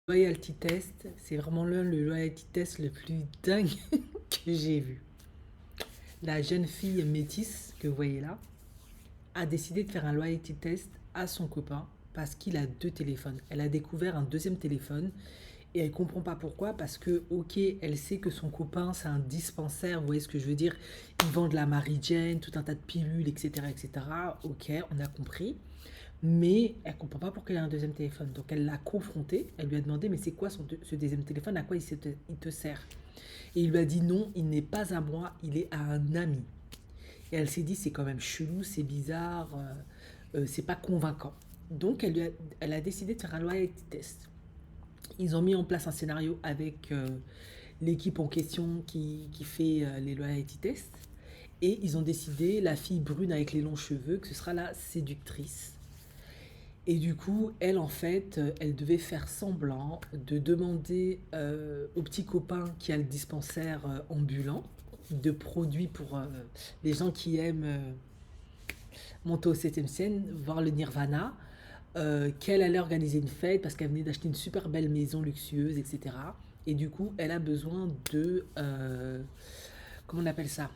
Loyalty test, c'est vraiment le loyalty test le plus dingue que j'ai vu. La jeune fille métisse que vous voyez là a décidé de faire un loyalty test à son copain parce qu'il a deux téléphones. Elle a découvert un deuxième téléphone et elle comprend pas pourquoi parce que ok, elle sait que son copain c'est un dispensaire, vous voyez ce que je veux dire, il vend de la Mary Jane, tout un tas de pilules, etc., etc. Ok, on a compris. Mais elle ne comprend pas pourquoi elle a un deuxième téléphone. Donc elle l'a confronté, elle lui a demandé mais c'est quoi ce deuxième téléphone, à quoi il te sert. Et il lui a dit non, il n'est pas à moi, il est à un ami. Et elle s'est dit c'est quand même chelou, c'est bizarre, c'est pas convaincant. Donc elle a décidé de faire un loyalty test. Ils ont mis en place un scénario avec l'équipe en question qui fait les loyalty tests. Et ils ont décidé, la fille brune avec les longs cheveux, que ce sera la séductrice. Et du coup, elle, en fait, elle devait faire semblant de demander au petit copain qui a le dispensaire ambulant de produits pour les gens qui aiment monter au 7e ciel, voir le Nirvana, qu'elle allait organiser une fête parce qu'elle venait d'acheter une super belle maison luxueuse, etc. Et du coup, elle a besoin de... comment on appelle ça?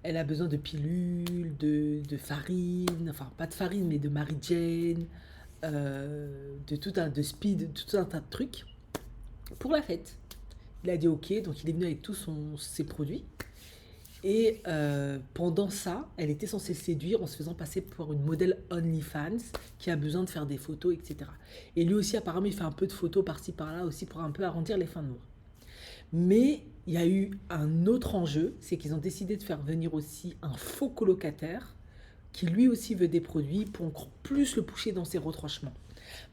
Elle a besoin de pilules, de farine, enfin pas de farine, mais de Mary Jane, de tout un de speed, de tout un tas de trucs pour la fête. Il a dit ok, donc il est venu avec tous ses produits. Et pendant ça, elle était censée le séduire en se faisant passer pour une modèle OnlyFans qui a besoin de faire des photos, etc. Et lui aussi, apparemment, il fait un peu de photos par-ci par-là aussi pour un peu arrondir les fins de mois. Mais il y a eu un autre enjeu, c'est qu'ils ont décidé de faire venir aussi un faux colocataire qui lui aussi veut des produits pour encore plus le pousser dans ses retranchements.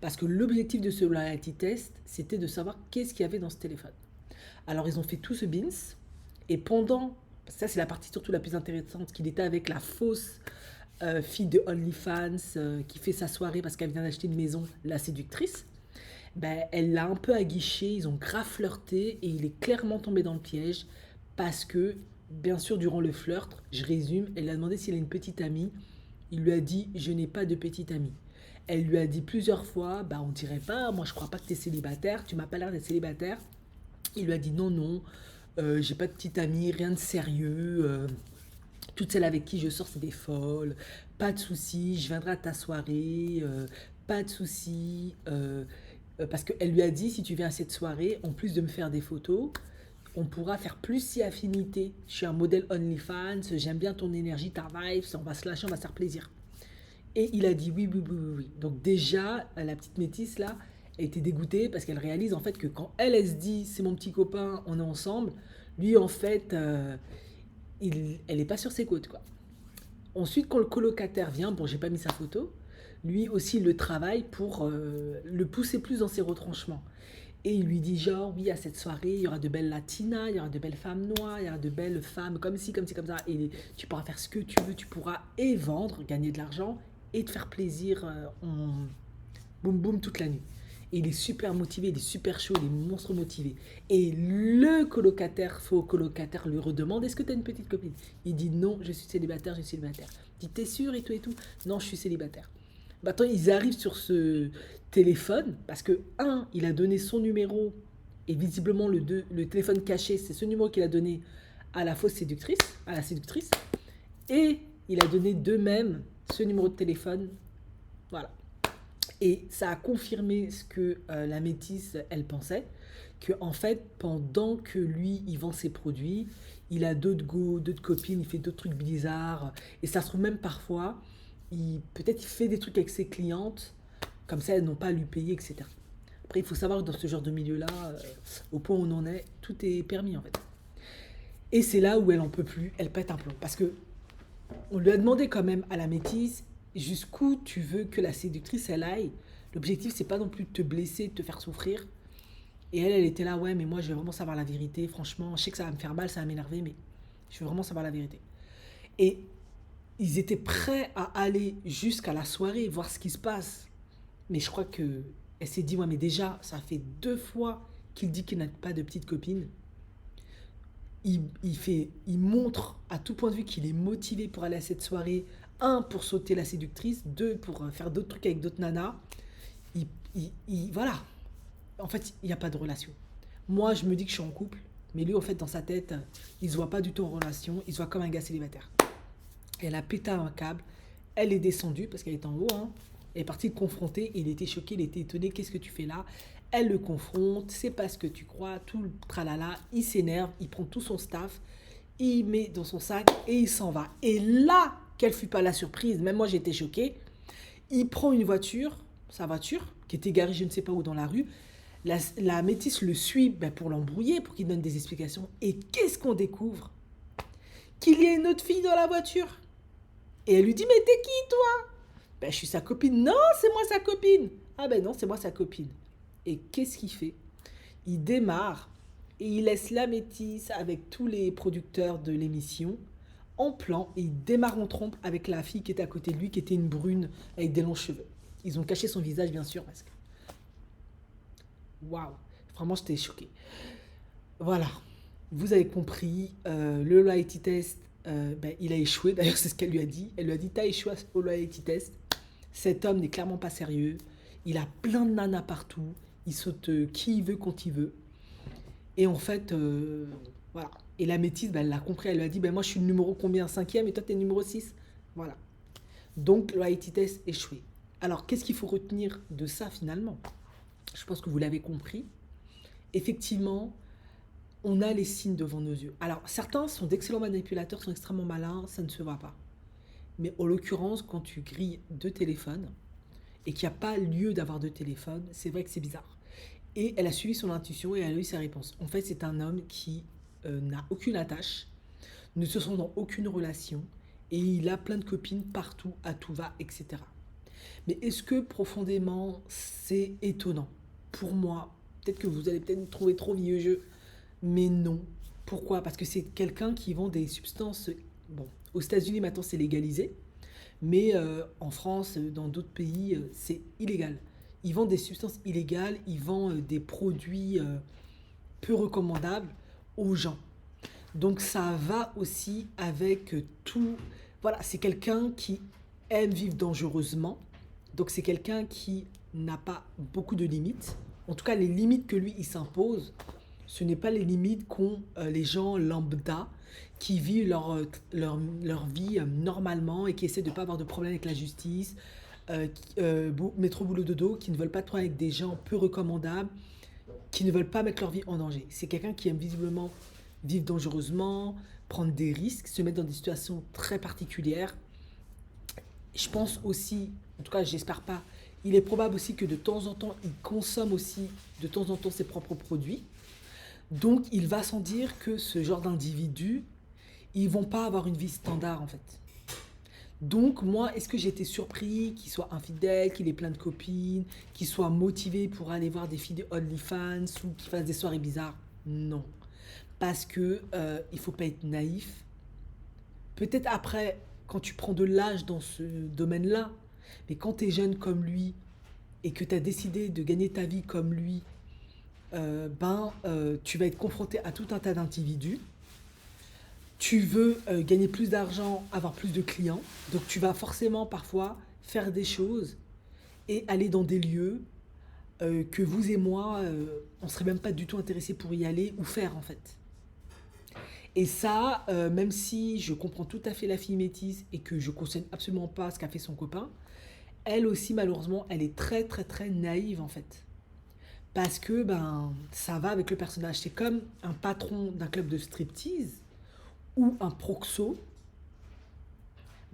Parce que l'objectif de ce loyalty test, c'était de savoir qu'est-ce qu'il y avait dans ce téléphone. Alors ils ont fait tout ce bins, et pendant, ça c'est la partie surtout la plus intéressante, qu'il était avec la fausse fille de OnlyFans qui fait sa soirée parce qu'elle vient d'acheter une maison, la séductrice, ben, elle l'a un peu aguiché, ils ont grave flirté et il est clairement tombé dans le piège parce que, bien sûr, durant le flirt, je résume, elle lui a demandé s'il a une petite amie. Il lui a dit je n'ai pas de petite amie. Elle lui a dit plusieurs fois bah on dirait pas, moi je crois pas que tu es célibataire, tu m'as pas l'air d'être célibataire. Il lui a dit non, non, j'ai pas de petite amie, rien de sérieux. Toutes celles avec qui je sors, c'est des folles. Pas de soucis, je viendrai à ta soirée. Pas de soucis. Parce qu'elle lui a dit si tu viens à cette soirée, en plus de me faire des photos, on pourra faire plus si affinité. Je suis un modèle OnlyFans, j'aime bien ton énergie, ta vibe, on va se lâcher, on va se faire plaisir. Et il a dit oui, oui, oui, oui, oui. Donc déjà, la petite métisse là, elle était dégoûtée parce qu'elle réalise en fait que quand elle se dit c'est mon petit copain, on est ensemble, lui en fait, elle est pas sur ses côtes quoi. Ensuite, quand le colocataire vient, bon, j'ai pas mis sa photo, lui aussi il le travaille pour le pousser plus dans ses retranchements. Et il lui dit genre, oui, à cette soirée, il y aura de belles latinas, il y aura de belles femmes noires, il y aura de belles femmes comme ci, comme ci, comme ça. Et tu pourras faire ce que tu veux, tu pourras et vendre, gagner de l'argent, et te faire plaisir en boum boum toute la nuit. Et il est super motivé, il est super chaud, il est monstre motivé. Et le colocataire, faux colocataire, lui redemande est-ce que tu as une petite copine. Il dit non, je suis célibataire, je suis célibataire. Il dit t'es sûr et tout et tout. Non, je suis célibataire. Maintenant, ils arrivent sur ce téléphone parce que, un, il a donné son numéro et visiblement le téléphone caché, c'est ce numéro qu'il a donné à la fausse séductrice, à la séductrice, et il a donné d'eux-mêmes ce numéro de téléphone. Voilà. Et ça a confirmé ce que la métisse, elle pensait, que en fait, pendant que lui, il vend ses produits, il a d'autres go, d'autres copines, il fait d'autres trucs bizarres. Et ça se trouve même parfois, peut-être il fait des trucs avec ses clientes, comme ça elles n'ont pas à lui payer, etc. Après, il faut savoir que dans ce genre de milieu-là, au point où on en est, tout est permis en fait. Et c'est là où elle en peut plus, elle pète un plomb. Parce que on lui a demandé quand même à la métisse jusqu'où tu veux que la séductrice elle aille. L'objectif c'est pas non plus de te blesser, de te faire souffrir. Et elle était là, ouais, mais moi je veux vraiment savoir la vérité. Franchement, je sais que ça va me faire mal, ça va m'énerver, mais je veux vraiment savoir la vérité. Et ils étaient prêts à aller jusqu'à la soirée, voir ce qui se passe. Mais je crois que elle s'est dit, ouais, mais déjà, ça fait 2 fois qu'il dit qu'il n'a pas de petite copine. Il montre à tout point de vue qu'il est motivé pour aller à cette soirée. Un, pour sauter la séductrice. Deux, pour faire d'autres trucs avec d'autres nanas. Voilà. En fait, il n'y a pas de relation. Moi, je me dis que je suis en couple, mais lui, en fait, dans sa tête, il se voit pas du tout en relation, il se voit comme un gars célibataire. Elle a pété un câble, elle est descendue, parce qu'elle est en haut, hein. Elle est partie le confronter, il était choqué, il était étonné, qu'est-ce que tu fais là? Elle le confronte, c'est pas ce que tu crois, tout le tralala, il s'énerve, il prend tout son staff, il met dans son sac et il s'en va. Et là, quelle fut pas la surprise, même moi j'étais choquée, il prend une voiture, sa voiture, qui était garée je ne sais pas où dans la rue, la métisse le suit pour l'embrouiller, pour qu'il donne des explications. Et qu'est-ce qu'on découvre? Qu'il y a une autre fille dans la voiture. Et elle lui dit, mais t'es qui toi? Je suis sa copine. Non, c'est moi sa copine. Ah non, c'est moi sa copine. Et qu'est-ce qu'il fait? Il démarre et il laisse la métisse avec tous les producteurs de l'émission en plan et il démarre en trompe avec la fille qui était à côté de lui, qui était une brune avec des longs cheveux. Ils ont caché son visage, bien sûr, parce que... Waouh! Vraiment, j'étais choquée. Voilà. Vous avez compris, le loyalty test, il a échoué. D'ailleurs, c'est ce qu'elle lui a dit. Elle lui a dit, t'as échoué au loyalty test. Cet homme n'est clairement pas sérieux. Il a plein de nanas partout. Il saute qui il veut quand il veut. Et en fait, voilà. Et la métisse, elle l'a compris. Elle lui a dit, moi, je suis le numéro combien? 5e et toi, t'es le numéro 6. Voilà. Donc, le loyalty test échoué. Alors, qu'est-ce qu'il faut retenir de ça, finalement? Je pense que vous l'avez compris. Effectivement, on a les signes devant nos yeux. Alors, certains sont d'excellents manipulateurs, sont extrêmement malins, ça ne se voit pas. Mais en l'occurrence, quand tu grilles 2 téléphones et qu'il n'y a pas lieu d'avoir 2 téléphones, c'est vrai que c'est bizarre. Et elle a suivi son intuition et elle a eu sa réponse. En fait, c'est un homme qui n'a aucune attache, ne se sent dans aucune relation et il a plein de copines partout, à tout va, etc. Mais est-ce que profondément, c'est étonnant? Pour moi, peut-être que vous allez peut-être me trouver trop vieux jeu, mais non. Pourquoi? Parce que c'est quelqu'un qui vend des substances... Bon, aux États-Unis maintenant c'est légalisé, mais en France, dans d'autres pays, c'est illégal. Ils vendent des substances illégales, ils vendent des produits peu recommandables aux gens. Donc ça va aussi avec tout... Voilà, c'est quelqu'un qui aime vivre dangereusement. Donc c'est quelqu'un qui n'a pas beaucoup de limites. En tout cas, les limites que lui, il s'impose, ce n'est pas les limites qu'ont les gens lambda qui vivent leur vie normalement et qui essaient de ne pas avoir de problème avec la justice, métro boulot dodo, qui ne veulent pas de problème avec des gens peu recommandables, qui ne veulent pas mettre leur vie en danger. C'est quelqu'un qui aime visiblement vivre dangereusement, prendre des risques, se mettre dans des situations très particulières. Je pense aussi, en tout cas j'espère pas, il est probable aussi que de temps en temps, il consomme aussi de temps en temps ses propres produits. Donc il va sans dire que ce genre d'individus, ils vont pas avoir une vie standard en fait. Donc moi, est-ce que j'ai été surpris qu'il soit infidèle, qu'il ait plein de copines, qu'il soit motivé pour aller voir des filles de OnlyFans ou qu'il fasse des soirées bizarres? Non. Parce que il faut pas être naïf. Peut-être après, quand tu prends de l'âge dans ce domaine-là, mais quand tu es jeune comme lui et que tu as décidé de gagner ta vie comme lui, tu vas être confronté à tout un tas d'individus. Tu veux gagner plus d'argent, avoir plus de clients, donc tu vas forcément parfois faire des choses et aller dans des lieux que vous et moi, on serait même pas du tout intéressés pour y aller ou faire en fait. Et ça, même si je comprends tout à fait la fille métisse et que je ne cautionne absolument pas ce qu'a fait son copain, elle aussi malheureusement, elle est très très très naïve en fait. Parce que ça va avec le personnage. C'est comme un patron d'un club de striptease ou un proxo.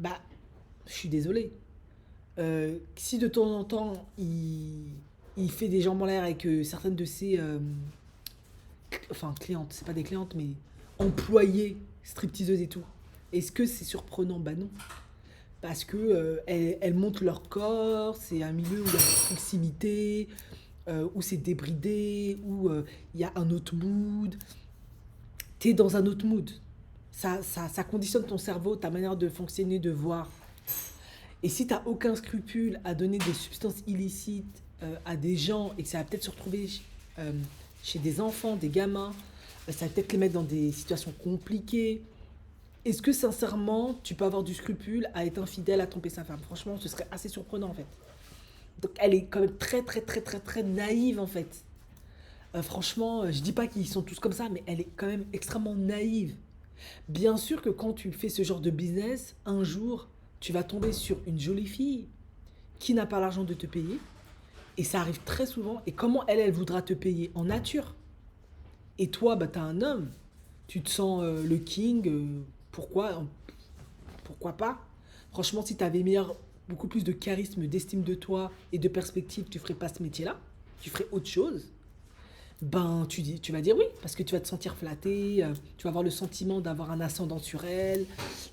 Je suis désolée. Si de temps en temps, il fait des jambes en l'air avec certaines de ses... clientes, c'est pas des clientes, mais employées, stripteaseuses et tout. Est-ce que c'est surprenant? Non. Parce que elles montrent leur corps, c'est un milieu où il y a une proximité, où c'est débridé, où il y a un autre mood. T'es dans un autre mood. Ça conditionne ton cerveau, ta manière de fonctionner, de voir. Et si t'as aucun scrupule à donner des substances illicites à des gens et que ça va peut-être se retrouver chez des enfants, des gamins, ça va peut-être les mettre dans des situations compliquées. Est-ce que sincèrement, tu peux avoir du scrupule à être infidèle, à tromper sa femme? Franchement, ce serait assez surprenant en fait. Donc elle est quand même très très très très très naïve en fait. Franchement, je dis pas qu'ils sont tous comme ça, mais elle est quand même extrêmement naïve. Bien sûr que quand tu fais ce genre de business, un jour, tu vas tomber sur une jolie fille qui n'a pas l'argent de te payer. Et ça arrive très souvent. Et comment elle voudra te payer? En nature. Et toi, bah, t'as un homme. Tu te sens le king. Pourquoi? Pourquoi pas? Franchement, si t'avais beaucoup plus de charisme, d'estime de toi et de perspective, tu ferais pas ce métier-là. Tu ferais autre chose. Ben, tu vas dire oui, parce que tu vas te sentir flatté, tu vas avoir le sentiment d'avoir un ascendant sur elle,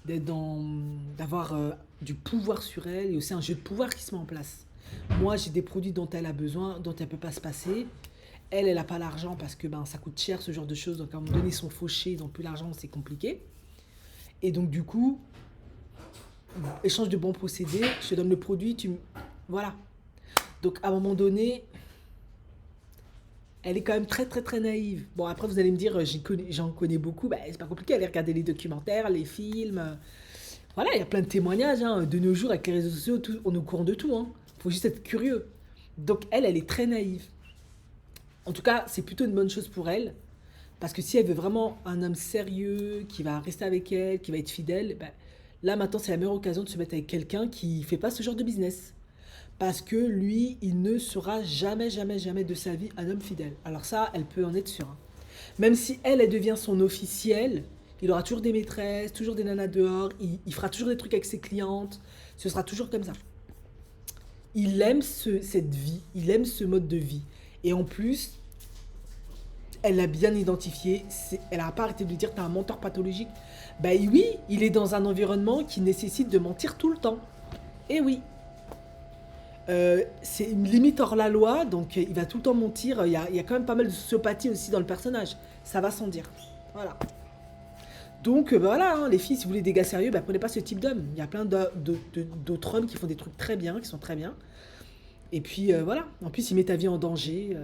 d'avoir du pouvoir sur elle, et aussi un jeu de pouvoir qui se met en place. Moi, j'ai des produits dont elle a besoin, dont elle peut pas se passer. Elle n'a pas l'argent parce que ben, ça coûte cher ce genre de choses, donc à un moment donné, ils sont fauchés, ils n'ont plus l'argent, c'est compliqué. Et donc, du coup, échange de bons procédés, je te donne le produit, voilà. Donc, à un moment donné, elle est quand même très très très naïve. Bon, après vous allez me dire, j'en connais beaucoup, bah, c'est pas compliqué, allez regarder les documentaires, les films. Voilà, il y a plein de témoignages, hein. De nos jours, avec les réseaux sociaux, on est au courant de tout. Hein. Faut juste être curieux. Donc elle est très naïve. En tout cas, c'est plutôt une bonne chose pour elle. Parce que si elle veut vraiment un homme sérieux, qui va rester avec elle, qui va être fidèle, bah, là maintenant c'est la meilleure occasion de se mettre avec quelqu'un qui fait pas ce genre de business. Parce que lui, il ne sera jamais, jamais, jamais de sa vie un homme fidèle. Alors ça, elle peut en être sûre. Hein. Même si elle devient son officiel, il aura toujours des maîtresses, toujours des nanas dehors, il fera toujours des trucs avec ses clientes, ce sera toujours comme ça. Il aime cette vie, il aime ce mode de vie. Et en plus, elle l'a bien identifié, elle n'a pas arrêté de lui dire, t'as un menteur pathologique. Bah oui, il est dans un environnement qui nécessite de mentir tout le temps. Et oui, c'est une limite hors la loi, donc il va tout le temps mentir. Il y a quand même pas mal de sociopathie aussi dans le personnage. Ça va sans dire. Voilà. Donc bah voilà, hein, les filles, si vous voulez des gars sérieux, bah, prenez pas ce type d'homme. Il y a plein d'autres hommes qui font des trucs très bien, qui sont très bien. Et puis voilà. En plus, il met ta vie en danger.